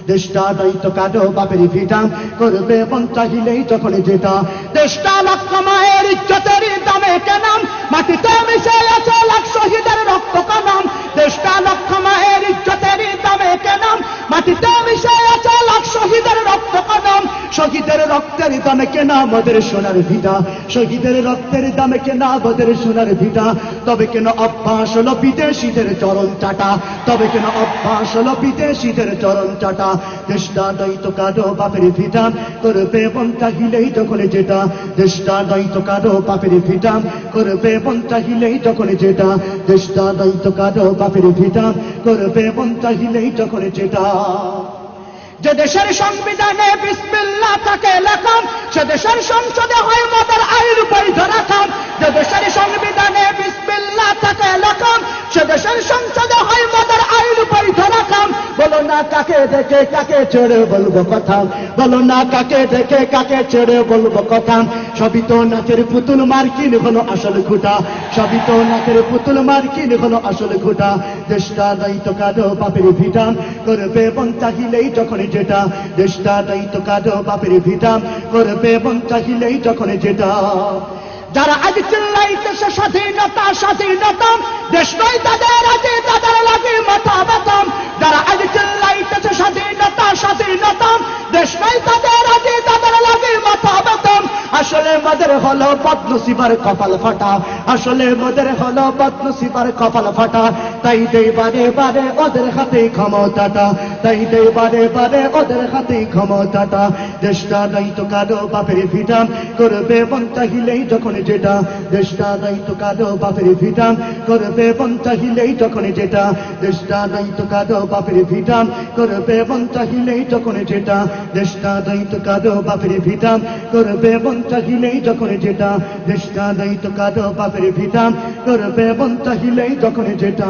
দেশটা দায়িত্ব কাটো বাপের ভিটা করবে মন চাহিলেই যখন যেটা দেশটা লক্ষ মায়ের ইজ্জতের দামে কেনাম মাটিতে মিশে আছে লাখ শহীদের রক্ত কানাম দেশটা লক্ষ মায়ের ইজ্জতের দামে কেনাম মাটিতে মিশে আছে লাখ শহীদের রক্ত কানাম শহীদের রক্তের দামে কেনা আমাদের সোনার ভিটা শহীদের রক্তের দামে কেনা আমাদের সোনার ভিটা তবে কেন অভ্যাস হলো বিদেশিদের চরণ চাটা তবে কেন অভ্যাস হলো বিদেশিদের চরণ চাটা দেশটা দায়িত্ব কাটো বাপের ভিটা করবে মন চাহিলেই যখন যেটা দেশটা দায়িত্ব কাটো বাপের ভিটা করবে মন চাহিলেই যখন যেটা দেশটা দায়িত্ব কাটো বাপের ভিটা করবে মন চাহিলেই যখন যেটা যে দেশের সংবিধানে বিসমিল্লাহ তাকে লেখাম সে দেশের সংসদে হয় মদের আইন বৈধ রাখাম যে দেশের সংবিধানে বিসমিল্লাহ তাকে লেখাম সে দেশের সংসদে হয় মদের আইন বৈধ রাখাম বলো না কাকে দেখে কাকে ছেড়ে বলবো কথা বলো না কাকে দেখে কাকে ছেড়ে বলবো কথা সবই তো নাচের পুতুল মার্কিন হলো আসল খুঁটা সবই তো নাচের পুতুল মার্কিন হলো আসল খুঁটা দেশটা দায়িত্ব কাটো বাপের ভিটা করবে মন চাহিলেই যখন যেটা দেশটা দায়িত্ব কাটো বাপের ভিটা করবে মন চাহিলেই যখন যেটা যারা আজ চিল্লাইতেছে স্বাধীনতা স্বাধীনতা দেশ নয় তাদের আজে তাদের লাগে মাথা ব্যথাম যারা আজ চিল্লাইতেছে স্বাধীনতা স্বাধীনতা দেশ নয় তাদের আজে তাদের লাগে মাথা ব্যথাম আসলে মদের হলো বদনসিবার কপাল ফাটা আসলে মদের হলো বদনসিবার কপাল ফাটা তাই দেই বারে বারে ওদের হাতে ক্ষমতাটা তাই দেই বারে বারে ওদের হাতে ক্ষমতাটা দেশটা দায়িত্ব কাটো বাপের ভিটা করবে মন চাহিলেই যখন যেটা দেশটা দায়িত্ব কাটো বাপের ভিটা করবে মন চাহিলেই যখন যেটা দেশটা দায়িত্ব কাটো বাপের ভিটা করবে মন চাহিলেই যখন যেটা দেশটা দায়িত্ব কাটো বাপের ভিটা করবে মন চাহিলেই যখন যেটা দেশটা দায়িত্ব কাটো বাপের ভিটা করবে মন চাহিলেই যখন যেটা